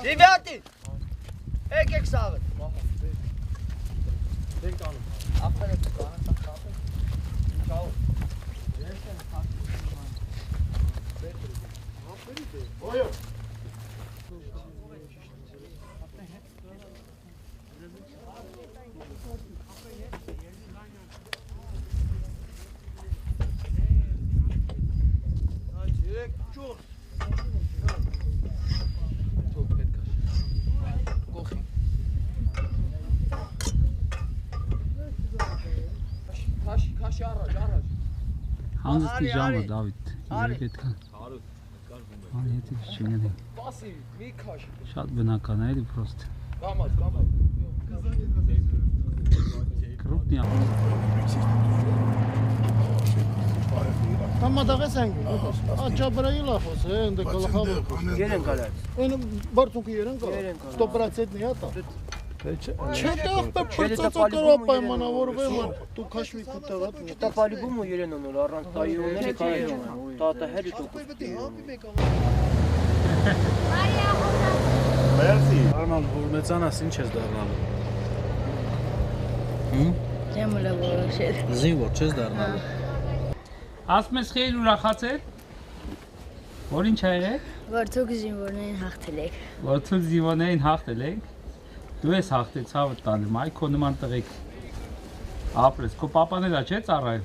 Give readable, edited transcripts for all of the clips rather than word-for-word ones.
Ребята! Եկեք սաղը։ Դենք անում։ Ապրել եք կանան, տապը։ Ինչա՞ով։ Ես եմ խախտում։ Ոյո։ Հանձնի ժամը Դավիթ, երեք այդքան։ Անի հետի չինեն։ Շատ բնական է, էլի պրոստ։ Կրուպնի ամ։ Համադաղես ենք, աճաբրայի լախոս է, ընդ գլխավոր։ Երեն կալած։ Այն բարձունքի երեն կալած։ 100%-նի հատա։ Չէ, տաղպե պրծածը կարա պայմանավորվեմ, դու քաշվի կուտեղատ։ Տապալիբում ու երեն անոր, առանց տայիոնների կարեում են, տատը հերի տոկուս։ Մերսի։ Արման, որ մեծանաս ինչ ես դառնալու։ Չեմ ուրա որոշել։ Զինվոր չես դառնալու։ Ասում ես խեյր ուրախացել։ Որ ինչ ա եղել։ Որ դուք զինվորներին հաղթել եք։ Որ դուք զինվորներին հաղթել եք։ Դու ես հաղթել ցավը տալու, այ քո նման տղեկ ապրես, քո papan էլա չէ ծառայել։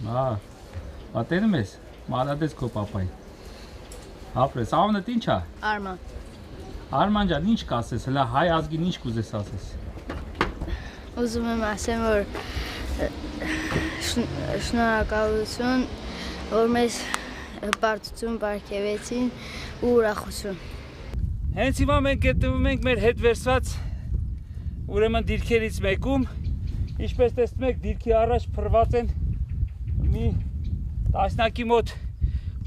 Հա։ Պատենում ես, մալադես քո papan։ Ապրես, անունդ ի՞նչ է։ Արման։ Արման ջան, ի՞նչ կասես, հլա հայ ազգին ի՞նչ կուզես ասես։ Ուզում եմ ասեմ, որ շնորհակալություն, որ մեզ հպարտություն պարգևեցին ու ուրախություն։ Հենց հիմա մենք գտնվում ենք մեր հետ վերցված ուրեմն դիրքերից մեկում, ինչպես տեսնում եք դիրքի առաջ փռված են մի տասնակի մոտ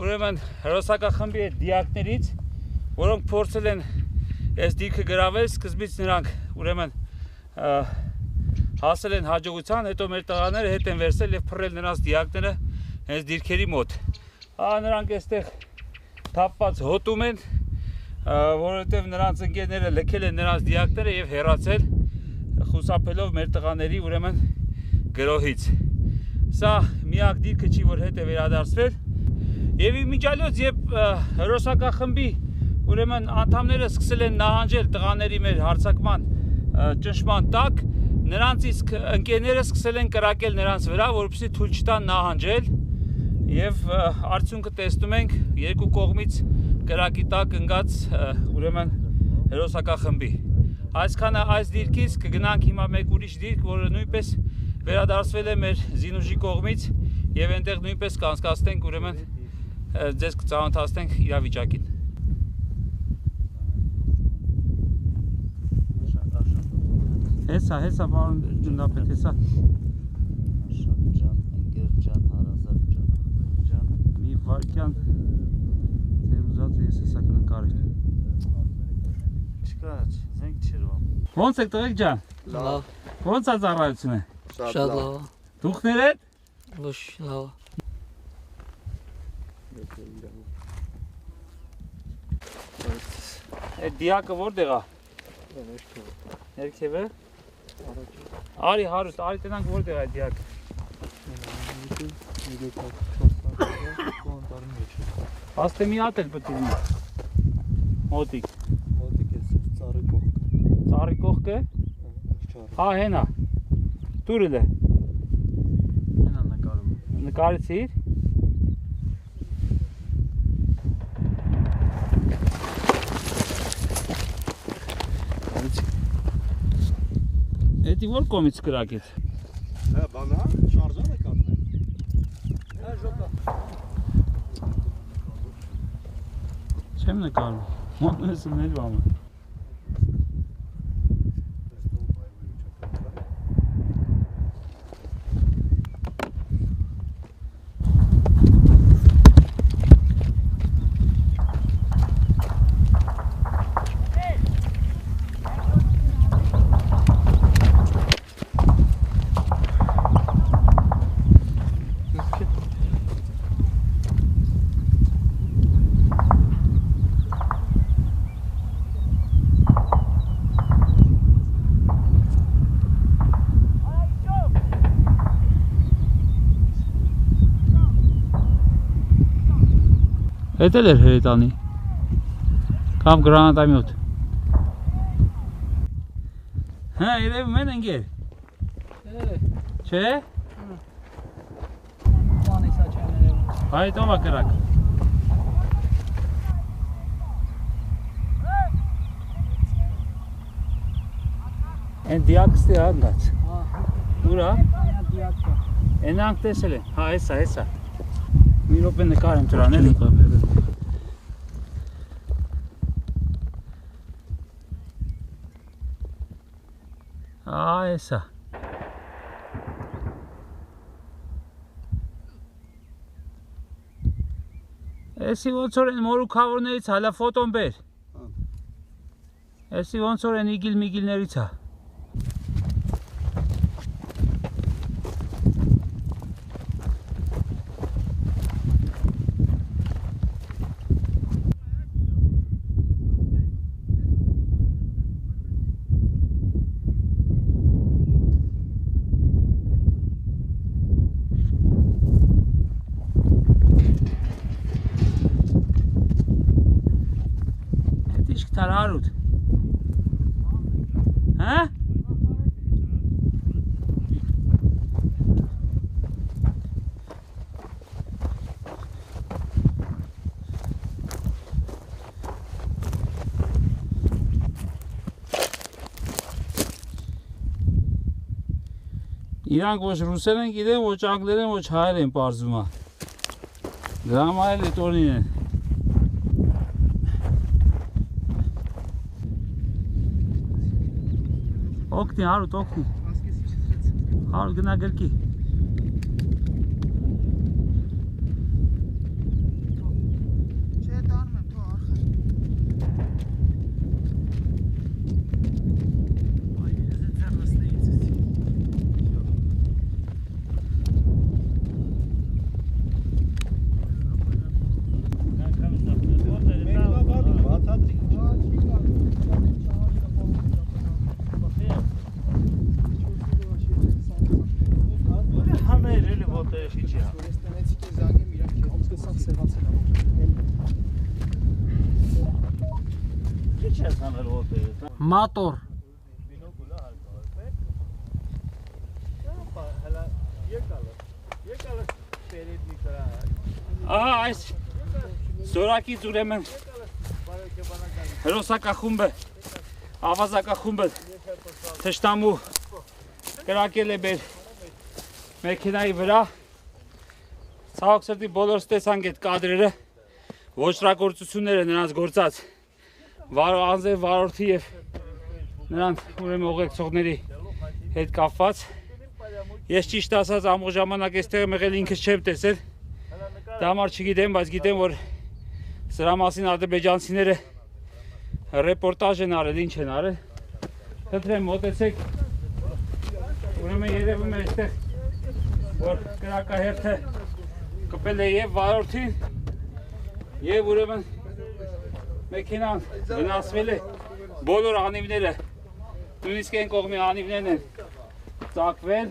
ուրեմն հերոսակախմբի այդ դիակներից, որոնք փորձել են այս դիրքը գրավել, սկզբից նրանք ուրեմն հասել են հաջողության, հետո մեր տղաները հետ են վերցել եւ փռել նրանց դիակները հենց դիրքերի մոտ։ Նրանք այստեղ թափված հոտում են, որովհետև նրանց ընկերները լքել են նրանց դիակները եւ հեռացել խուսափելով մեր տղաների ուրեմն գրոհից։ Սա միակ դիրքը չի, որ հետ է վերադարձվել եւ իմիջիալոց երբ հերոսակախմբի ուրեմն անդամները սկսել են նահանջել տղաների մեր հարձակման ճնշման տակ, նրանց իսկ ընկերները սկսել են կրակել նրանց վրա, որպեսզի թույլ չտան նահանջել եւ արդյունքը տեսնում ենք երկու կողմից կրակի տակ ընկած ուրեմն հերոսակախմբի։ Այսքանը այս դիրքից կգնանք հիմա մեկ ուրիշ դիրք, որը նույնպես վերադարձվել է մեր զինուժի կողմից եւ այնտեղ նույնպես կանցկացնենք ուրեմն ձեզ կծանոթացնենք իրավիճակին։ Հեսա պարոն Ջունդապետ, հեսա։ Շատ ջան, ընկեր ջան, հարազատ ջան։ Մի վարկյան ձեր ուզածը ես հեսա կնկարել։ Չկա, զենք չերվամ։ Ոնց եք տղեկ ջան։ Լավ։ Ոնց է ծառայությունը։ Շատ լավ։ Դուքներ եք։ Լույս լավ։ Այդ դիակը որտեղ է։ Ներքև է։ Արի հարուստ, արի տնանք որտեղ է այդ դիակը։ Աստե մի հատ էլ պետք է լինի։ Մոտիկ։ Մոտիկ է, ծառի կողքը։ Ծառի կողքը։ Հա, հենա։ Տուրել է։ Հենա նկարում։ Նկարեցիր։ Էդի որ կոմից կրակեց։ Հա, բանա, շարժան է կատնել։ Հա, ժոկա։ Չեմ նկարում։ Մոտ ես ունել բամը։ Էդ էլ էր հրետանի։ Կամ գրանատամյոտ։ Հա, երևում են ընկեր։ Չէ՞։ Բանի սա չեն երևում։ Այդ ով է կրակ։ Են դիակստի անգած։ Ուրա։ Դիակա։ Ենանք տեսել են։ Հա, հեսա։ Մի րոպե նկարեմ դրան էլի։ Հեսա։ Էսի ոնց որ են մորուքավորներից հալա ֆոտոն բեր։ Էսի ոնց որ են իգիլ-միգիլներից հա։ Հարութ։ Հա? Իրանք ոչ ռուսեր են գիտեն, ոչ անգլեր են, ոչ հայեր են պարզվում է։ Դրա համար էլ էտորին են։ Օգնի, Հարութ, օգնի։ Հարութ գնա գրկի։ Չէ, դառնում եմ, թող արխա։ Մատոր։ Ահա այս զորակից ուրեմն հրոսակախումբը, ավազակախումբը թշնամու կրակել է մեր մեքենայի վրա։ Ցավոք սրտի բոլորս տեսանք այդ կադրերը, ոչրագործությունները նրանց գործած անձև վարորդի եւ նրանց ուրեմն ուղեկցողների հետ կապված։ Ես ճիշտ ասած ամբողջ ժամանակ այստեղ եղել ինքս չեմ տեսել։ Դա համար չգիտեմ, բայց գիտեմ, որ սրա մասին ադրբեջանցիները ռեպորտաժ են արել, ինչ են արել։ Խնդրեմ մոտեցեք։ Ուրեմն երևում է այստեղ, որ կրակահերթը կպել է եւ վարորդին եւ ուրեմն մեքենան վնասվել է, բոլոր անիվները, նույնիսկ այն կողմի անիվներն են ծակվել,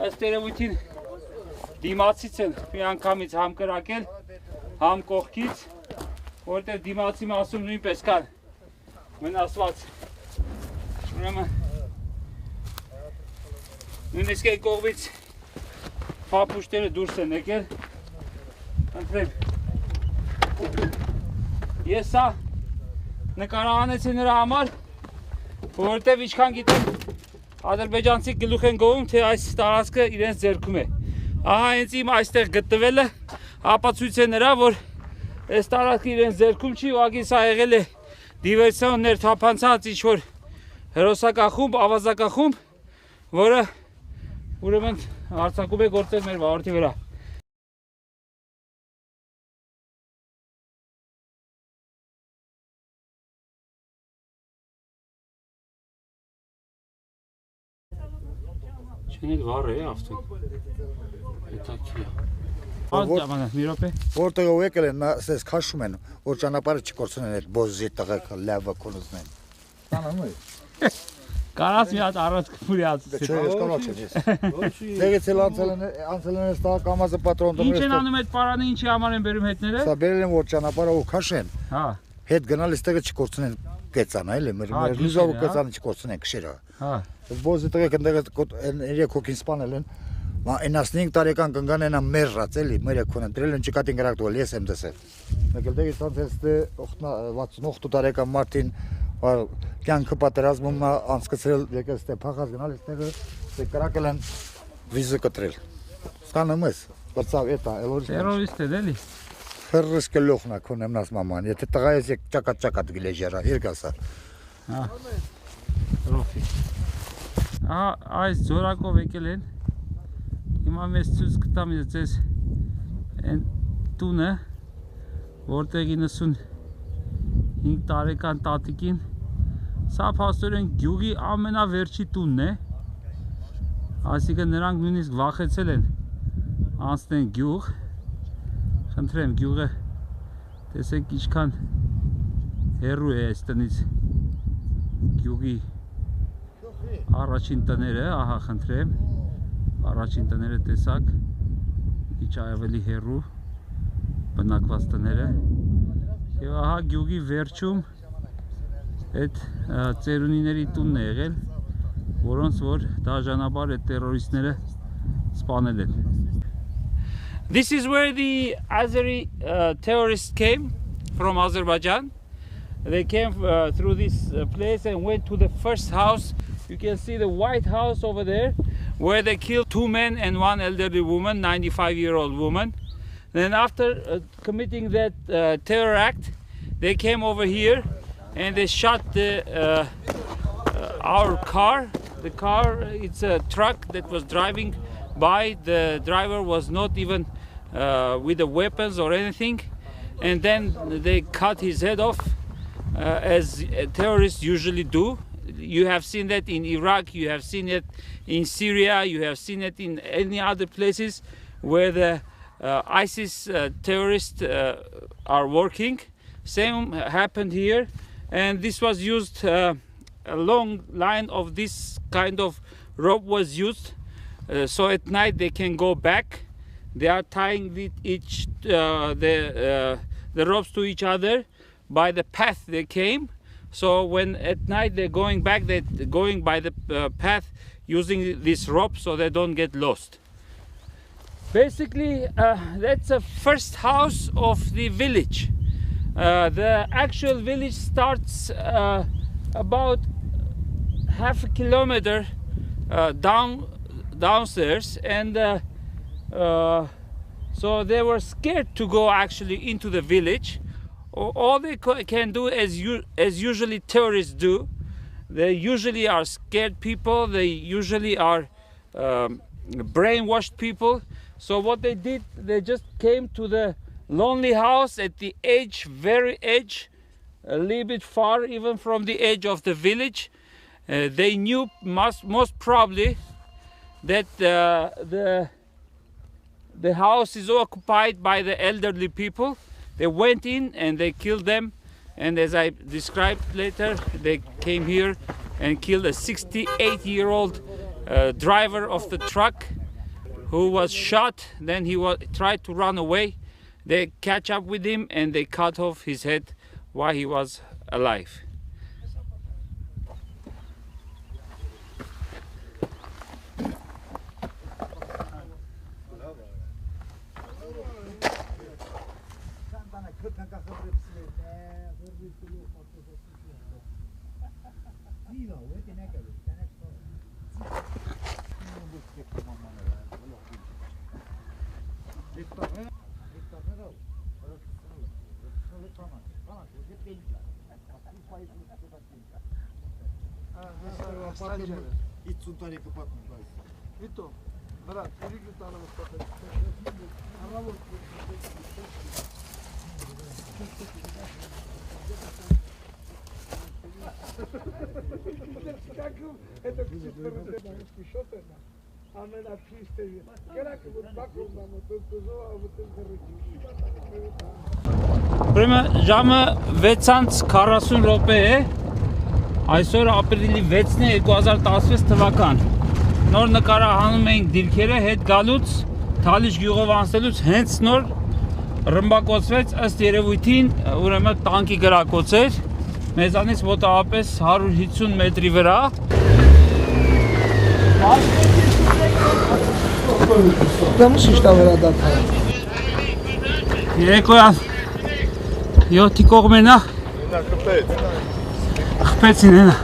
ըստ երևույթին դիմացից են մի անգամից համ կրակել, համ կողքից, որտեղ դիմացի մասում նույնպես կան վնասված, ուրեմն նույնիսկ այն կողմից փապուշտերը դուրս են եկել, ընտրեմ։ Ես սա նկարահանեցի նրա համար, որովհետև ինչքան գիտեմ ադրբեջանցի գլուխ են գովում, թե այս տարածքը իրենց ձեռքում է։ Ահա հենց իմ այստեղ գտնվելը ապացույց է նրա, որ այս տարածքը իրենց ձեռքում չի, ուղղակի սա եղել է դիվերսիոն ներթափանցած ինչ-որ հրոսակախումբ, ավազակախումբ, որը ուրեմն հարձակում է գործել մեր վարորդի վրա։ Չեն վառ է ավտոն, հետաքրքիր է։ Ո՞ր ժամանակ, մի րոպե։ Որտեղ եկել են, ասես քաշում են, որ ճանապարհը չկորցնեն այդ բոզի տղաք լավը կոնուսնեն։ Կարաս մի հատ առաջ կփուրիացի։ Չէ, ես կանաչ եմ ես։ Դեղից էլ անցել են ստա կամազը պատրոն Ինչ են անում այդ պարանը, ինչի համար են բերում հետները։ Սա բերել են որ ճանապարհը ու քաշեն։ Հա։ Հետ գնալ էստեղը չկորցնեն կեցան, էլի, մեր լուզովը կեցանը չկորցնեն քշերը։ Հա։ Բոզի տղեկ ընդեղը երեք հոգին սպանել են։ 95 տարեկան կնգան ենա մերրած էլի, մեր եկոն են դրել են չկատին գրակտուել, ես եմ դեսել։ Մեկ էլ դեղից անցել է 68 տարեկան մարդին կյանքը պատերազմում անցկացրել եկել ստե փախած գնալ էստեղը դե կրակել են վիզը կտրել։ Ստանում ես, բրծավ էտա, Տերորիստ է էլի։ Խրրս կլոխնա քոնեմ նաս մաման, եթե տղա ես եկ ճակատ գիլեջերա, երկասա։ Հա։ Ռոֆի։ Ահա այս ձորակով եկել են։ Հիմա մեզ ցույց կտամ ձեզ այն տունը, որտեղ 95 տարեկան տատիկին սա փաստորեն գյուղի ամենավերջի տունն է։ Այսինքն նրանք նույնիսկ վախեցել են անցնեն գյուղ։ Խնդրեմ գյուղը տեսեք ինչքան հեռու է այս տնից գյուղի առաջին տները, ահա խնդրեմ առաջին տները տեսակ քիչ ավելի հեռու բնակված տները եւ ահա գյուղի վերջում այդ ծերունիների տունն է եղել որոնց որ դաժանաբար այդ terroristները սպանել են This is where the Azeri terrorists came from Azerbaijan. They came through this place and went to the first house. You can see the White House over there where they killed 2 men and 1 elderly woman, 95-year-old woman. Then after committing that terror act, they came over here and they shot our car. The car, it's a truck that was driving by. The driver was not even with the weapons or anything. And then they cut his head off as terrorists usually do. You have seen that in Iraq, you have seen it in Syria, you have seen it in any other places where the ISIS terrorists are working. Same happened here, and this was used, a long line of this kind of rope was used, so at night they can go back. They are tying the ropes to each other by the path they came. So when at night they're going back, they're going by the path using this rope so they don't get lost. Basically, that's the first house of the village. The actual village starts about half a kilometer downstairs, and so they were scared to go actually into the village. All they can do, as usually terrorists do, they usually are scared people, they usually are brainwashed people. So what they did, they just came to the lonely house at the edge, very edge, a little bit far even from the edge of the village. They knew most probably that the house is occupied by the elderly people. They went in and they killed them, and as I described later, they came here and killed a 68-year-old driver of the truck who was shot. Then he tried to run away. They catch up with him and they cut off his head while he was alive. Vito, brate, vedi che stanno Ուրեմն ժամը 6:40 րոպե է Այսօր ապրիլի 6-ն է 2016 թվական։ Նոր նկարահանում էինք դիրքերը հետ գալուց, Թալիշ գյուղով անցնելուց հենց նոր ռմբակոծվեց ըստ երևույթին, ուրեմն տանկի գրակոց էր, մեզանից մոտավորապես 150 մետրի վրա։ Երեկոյան 7-ի կողմենա խպեցին ենա։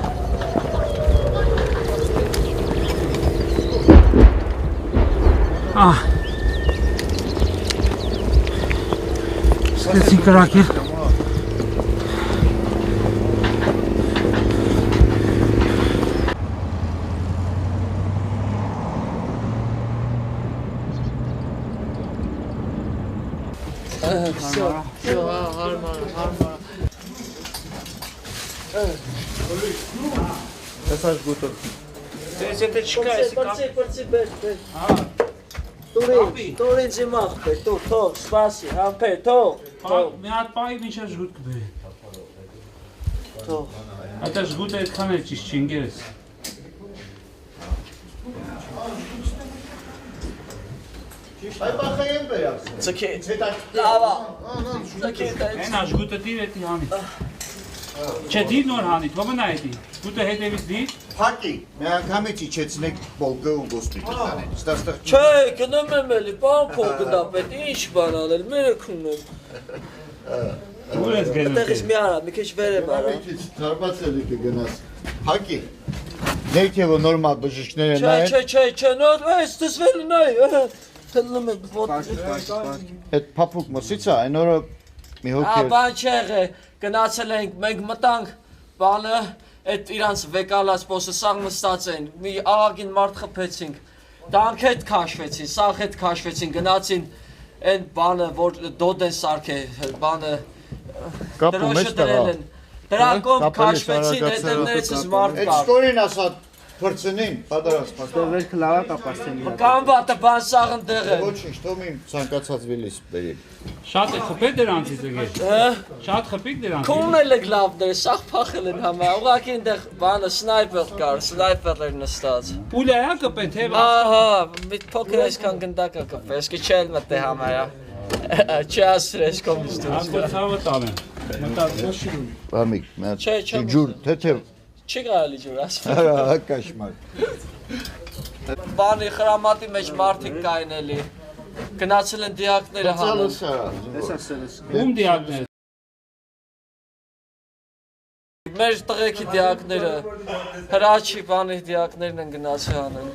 Սկեցին կրակել։ Տեսած գուտը։ Դες եթե չկա, էսի կապ։ Տուրի ձիմախ, թող, սպասի, համպեր, թող։ Մի հատ պայի մինչև ժգուտ կբերի։ Թող։ Այդա ժգուտը այդքան է ճիշտ չինգերես։ Այ բախը եմ բերած։ Ձգի, լավա։ Ենա ժգուտը դիր էտի հանի։ Չէ, դիր նոր հանի, թողնա էտի։ Ժգուտը հետևից դիր։ Փակի, մի անգամից իջեցնեք բոլգը ու գոստիկը տանեն։ Ստաստեղ Չէ, գնում եմ էլի, բան փոխգնդապետ, ինչ բան անել, մերը քունում։ Ուր ես գնում։ Այդտեղից մի արա, մի քիչ վեր եմ արա։ Թարբացելի կգնաս։ Փակի։ Ներքևը նորմալ բժիշկները նայեն։ Չէ, նոր, այս դսվելի նայ, թլնում եմ ոտ։ Այդ փափուկ մսից է, այն օրը մի հոգի։ Բան չեղե, գնացել ենք, մենք մտանք, բանը, այդ իրանց վեկալած պոսը սաղ նստած են, մի աղագին մարդ խպեցինք, դանք հետ քաշվեցին, սաղ հետ քաշվեցին, գնացին այն բանը, որ դոդ են սարք է, բանը, դրոշը դրել են, դրակով քաշվեցին, հետևներիցս մարդ Այդ կար։ ստորին ասա փրծնին, պատրաստ։ Վերք լավա կապաստեն։ Կանվատը բան սաղ ընդեղ է։ Ոչինչ, թող իմ ցանկացած վիլիս բերի։ Շատ է խփել դրանցից եկել։ Շատ խփիկ դրանցից։ Քունն էլ եք լավներ, սաղ փախել են համա, ուղղակի այնտեղ բանը սնայպեր կար, սնայպերներ նստած։ Պուլյա կպեն թե։ Ահա, մի փոքր այսքան գնդակը կպե, այսքի չել մտե համարյա։ Չասրես կոմիստուս։ Անկոցավը տանեմ։ Բամիկ, մի հատ Չէ, ջուր, թեթև։ Չի կարելի ջուր ասել։ Հա, կաշմար։ Բանի խրամատի մեջ մարդիկ կային էլի։ Գնացել են դիակները հանել։ Ում դիակներ։ Մեր տղեկի դիակները, հրաչի բանի դիակներն են գնացել հանել։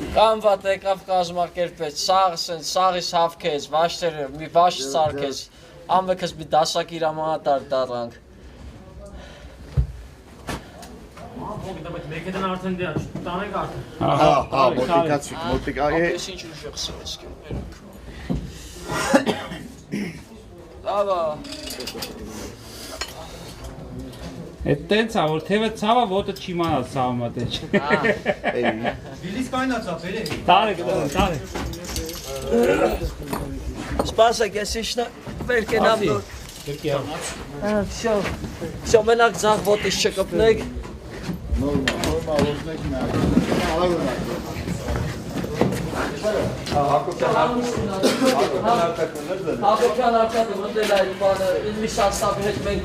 Կանվատ եկավ կազմակերպեց, սաղիս հավքեց, վաշտերը, մի վաշտ սարքեց, ամեքս մի դասակիր ամանատար դառանք։ Մեկետն արդեն դիա, տանեք արդեն։ Հա, մոտիկացիկ, մոտիկ, Ապես ինչ ուժեղ սրես կեմ, Լավա։ Այդ տենց է, որ թևը ցավը ոտը չի մանած ցավը մատեջ։ Վիլիս կայնացա, բերե։ Տարեք։ Սպասեք, ես իշնա վեր կենամ նոր։ Всё, մենակ ձախ ոտից չկպնեք։ նորմալ, ոզնեք մի Հակոբյան արկադը մտել այդ բանը, ինձ շաստապի հետ մենք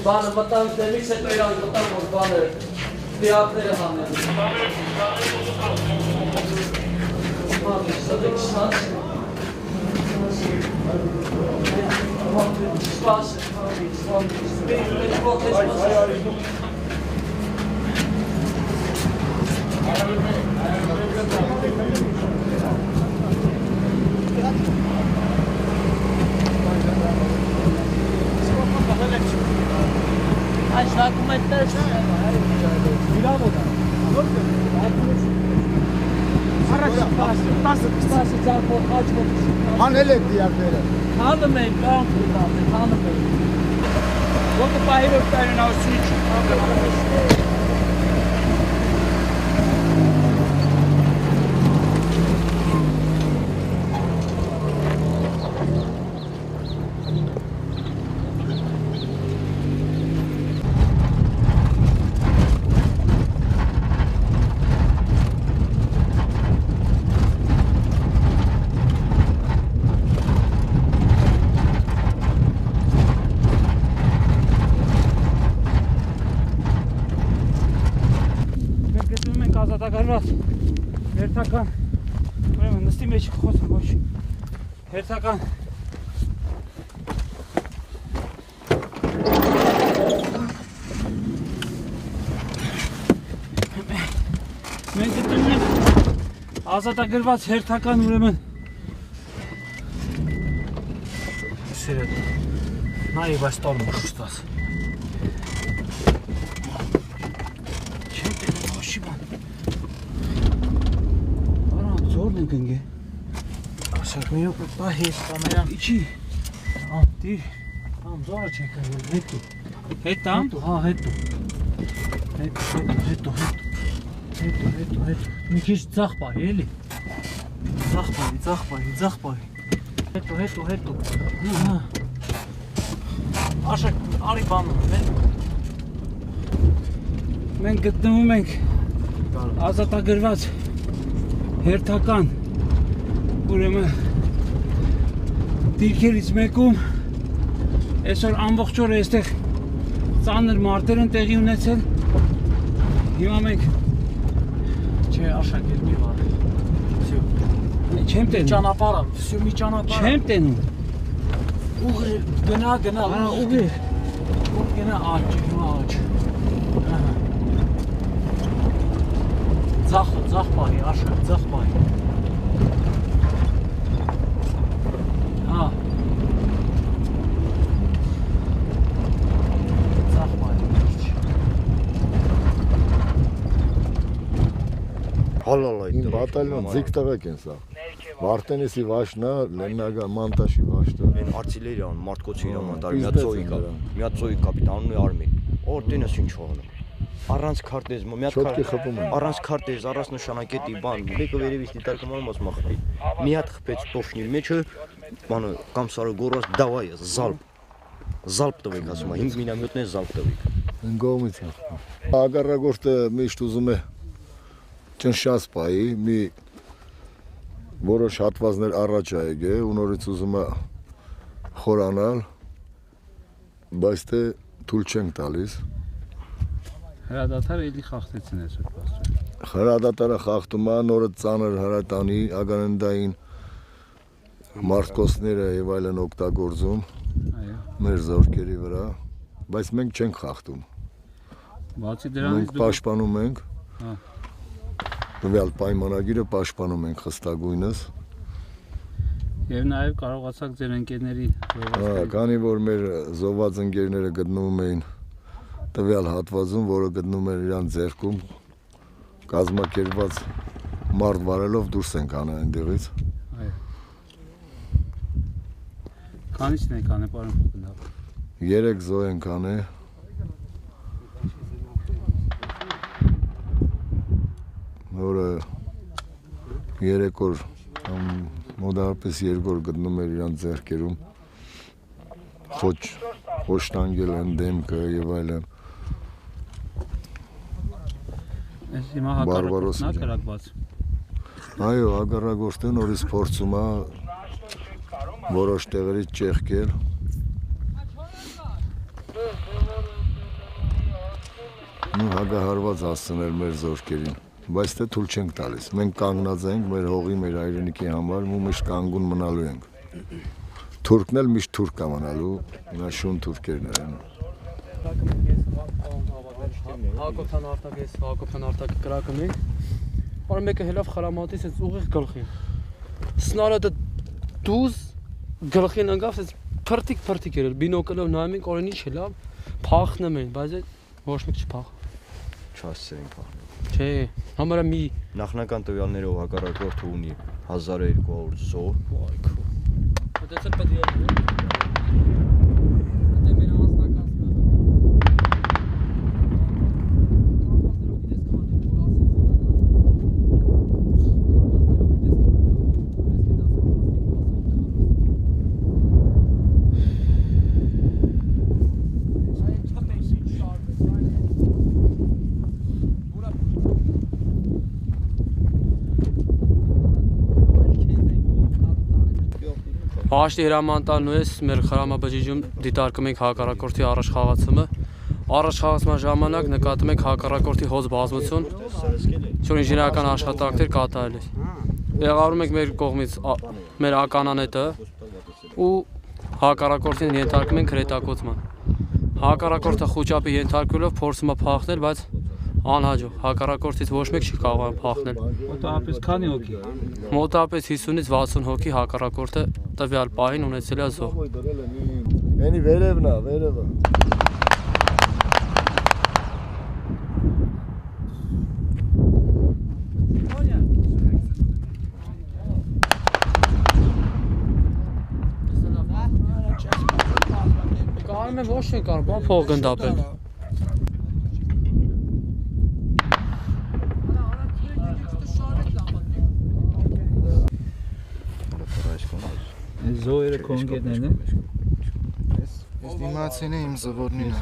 բանը մտանք դեմից հետո իրանք մտանք, որ բանը դիակները հանել։ Այս դոկումենտները հանել եք դիակները։ Հանում ենք, կանք ուտացեք, հանում ենք։ Ոտը պահիրով տայրն ասույչ։ ազատագրված հերթական ուրեմն նստի մեջ խոսում ոչ հերթական մենք գտնում ենք ազատագրված հերթական ուրեմն սիրետ նայ բայց տորմ ուշտաս Zorla genge. Aşağı yok bahi kamera içi. Ah değil. Tamam zor çekelim. Hetto. Het tam? Ha hetto. Hetto. Bir kişi zah bahi eli. Zah bahi. Hetto. Ha. Aşağı ari bana. Ben gittim ben. Ազատագրված հերթական ուրեմն դիրքերից մեկում այսօր ամբողջ օրը այստեղ ծանր մարտեր են տեղի ունեցել հիմա մենք չէ աշակերտ մի վար չեմ տենում ճանապարհը всё մի ճանապարհ չեմ տենում ուղի գնա ուղի գնա աճ Zah bahi, aşağı, zah bahi. Ha. Zah bahi. Հալալայտ։ Բատալյոն ձիգ տղեկ են սա։ Վարտենեսի վաշնա, Լեննագա մանտաշի վաշտը։ Են արտիլերիան, մարտկոցի հրամանտար, մի հատ ծոյի կապիտանն ու արմին։ Օրդենս ինչ հողն։ Առանց քարտեզ, մի հատ առանց քարտեզ, առանց նշանակետի բան, մեկը վերևից դիտարկում ասում ախպի։ Մի հատ խփեց տոշնի մեջը, բանը կամ սարը գորած դավայ է, զալպ տվեք ասում, 5 մինամյոտներ զալպ տվեք։ Են գոմից է։ Ագարագորտը միշտ ուզում է ճնշած պայի, մի որոշ հատվածներ առաջ է եկել, ու նորից ուզում է խորանալ, բայց թե թույլ չենք տալիս։ Հրադադարը էլի խախտեցին այսօր պաստոր։ Հրադադարը խախտում է, նորը ծանր հրատանի, ագարնդային մարտկոցները եւ այլն օգտագործում մեր զորքերի վրա, բայց մենք չենք խախտում։ Բացի դրանից մենք պաշտպանում ենք։ Տվյալ պայմանագիրը պաշտպանում ենք խստագույնս։ Եվ նաեւ կարողացաք ձեր ընկերների քանի որ մեր զոհված ընկերները գտնվում էին տվյալ հատվածում, որը գտնում էր իրան ձեռքում, կազմակերպված մարդ վարելով դուրս ենք անա այնտեղից։ Այո։ Քանիսն եք անե, պարոն Խոտնավ։ 3 զոհ ենք անե։ Որը 3 օր մոտավորապես 2 օր գտնում էր իրան ձեռքերում։ Խոշտանգել են դեմքը եւ այլն։ Այս հիմա հակառակորդն է կրակված։ Այո, հակառակորդը նորից փորձում է որոշ տեղերից ճեղքել։ Հագահարված հասցնել մեր զորքերին, բայց թե թույլ չենք տալիս։ Մենք կանգնած ենք մեր հողի, մեր հայրենիքի համար, ու միշտ կանգուն մնալու ենք։ Թուրքն էլ միշտ թուրք կամանալու, նա շուն թուրքերն են։ Հակոբյան արտակ կրակում ենք։ Որը մեկը հելավ խրամատից էս ուղիղ գլխին։ Սնարը դուզ գլխին ընկավ, էս փրտիկ էր, բինոկլով նայում ենք, օրեն ինչ է լավ, փախնում են, բայց ոչ մեկ չփախ։ Չասցրին փախնել։ Չէ, համարը մի նախնական տվյալներով հակառակորդը ունի 1200 զոհ։ Այքո։ Դեցել պետք է Հաշտի հրամանտալն ու ես մեր խրամաբջիջում դիտարկում ենք հակառակորդի առաջխաղացումը, Առաջ խաղացման ժամանակ նկատում եք հակառակորդի հոծ բազմություն, որ ինժեներական աշխատանքներ կատարել է։ Եղարում եք մեր կողմից մեր ականանետը ու հակառակորդին ենթարկում ենք հրետակոծման։ Հակառակորդը խուճապի ենթարկվելով փորձում է փախնել, բայց անհաջող։ Հակառակորդից ոչ մեկ չի կարող փախնել։ Մոտավորապես քանի հոգի։ Մոտավորապես 50-ից 60 հոգի հակառակորդը տվյալ պահին ունեցել է զոհ։ Ენი վերևն է, վերևը։ Կարում եմ ոչ չեն կարող, բան փող գնդապել։ Զոհերը կոնգետներն են։ Ես դիմացին եմ իմ զվորնին։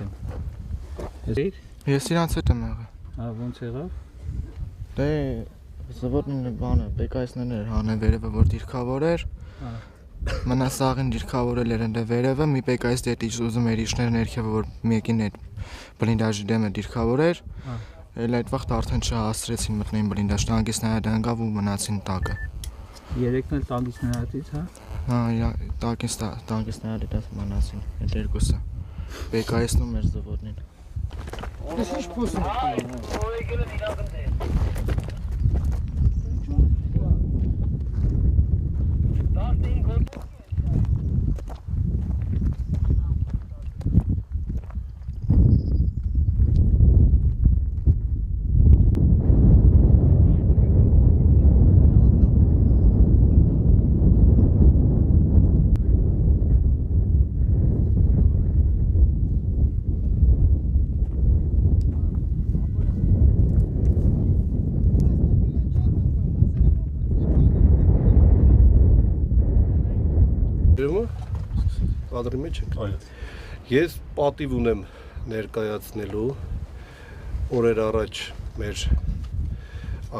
Ես իրանց հետ եմ եղել։ Հա, ոնց եղավ։ Դե զվորնին բանը բեկայսներն էր հանել վերևը, որ դիրքավոր էր։ Մնա սաղին դիրքավորել էր ընդ վերևը, մի բեկայս դետիչ ուզում էր իջնել ներքևը, որ մեկին այդ բլինդաժի դեմը դիրքավոր էր։ Էլ այդ վաղ արդեն չհասցրեցին մտնեն բլինդաժ, տանկից նայած ընկավ ու մնացին տակը։ Երեքն էլ տանկից նայածից, հա։ Հա, տանկից նայած մնացին, այդ երկուսը։ Բեկայսնում էր զվորնին։ Ես ինչ փոսում Կադրի մեջ ենք։ Ես պատիվ ունեմ ներկայացնելու օրեր առաջ մեր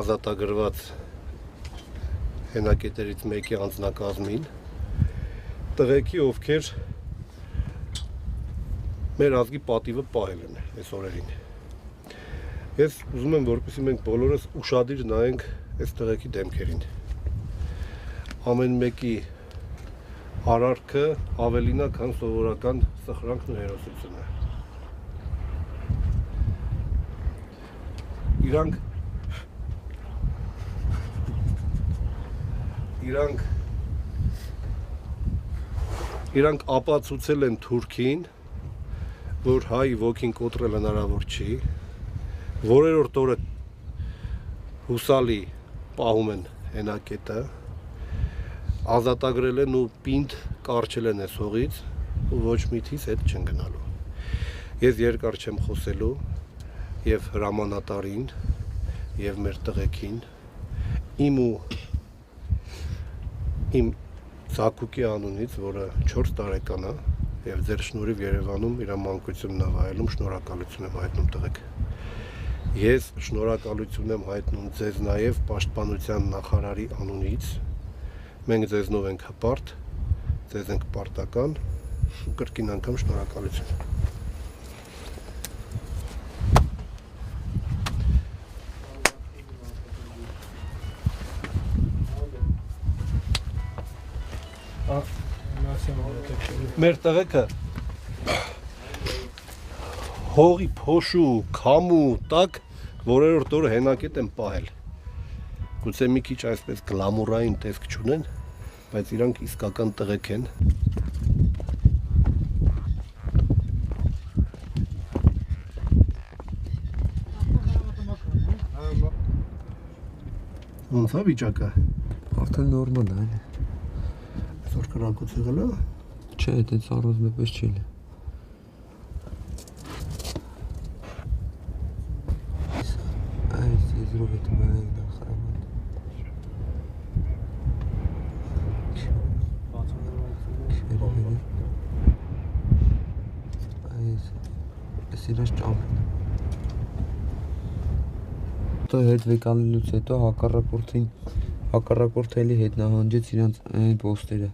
ազատագրված հենակետերից մեկի անձնակազմին տղեկի, ովքեր մեր ազգի պատիվը պահել են այս օրերին։ Ես ուզում եմ, որպեսզի մենք բոլորս ուշադիր նայենք այս տղեկի դեմքերին։ Ամեն մեկի արարքը ավելին է, քան սովորական սխրանքն ու հերոսությունը։ Իրանք ապացուցել են Թուրքին, որ հայ ոգին կոտրել հնարավոր չի, որերորդ օրը հուսալի պահում են հենակետը, ազատագրել են ու պինդ կարճել են այս հողից ու ոչ միտից հետ չեն գնալու։ Ես երկար չեմ խոսելու եւ հրամանատարին եւ մեր տղեկին իմ ու իմ Զակուկի անունից, որը 4 տարեկան է եւ ձեր շնորհիվ Երևանում իր մանկությունն է վայելում, շնորհակալություն եմ հայտնում տղեկ։ Ես շնորհակալություն եմ հայտնում ձեզ նաեւ Պաշտպանության նախարարի անունից։ Մենք ձեզնով ենք հպարտ, ձեզ ենք պարտական ու կրկին անգամ շնորհակալություն։ Մեր տղեկը հողի փոշու, քամու տակ որերորդ օրը հենակետ են պահել։ Գուցե մի քիչ այսպես գլամուրային տեսք չունեն, բայց իրանք իսկական տղեկ են։ Ոնց է վիճակը։ Արդեն նորմալ է։ Այսօր կրակոց եղել է։ Չէ, դա ծառոց մեպես չի։ Այս իզրով է մայր նախարարը։ Սիրած ճամփն է։ Դա հետ վեկանելուց հետո հակառակորդի հետ նահանջեց իրանց այն պոստերը,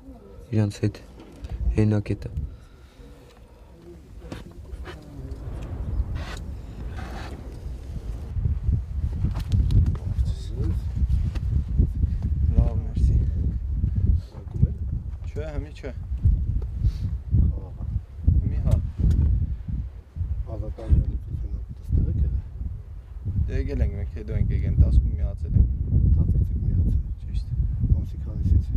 իրանց հետ հենակետը։ չէ։ Մի հա։ Ազատան ելույթությունը դստեղեք է։ Դե եկել ենք մենք հետո ենք եկել 10 միացել ենք։ 10 միացել։ Ճիշտ։ Ամսի քանիսից։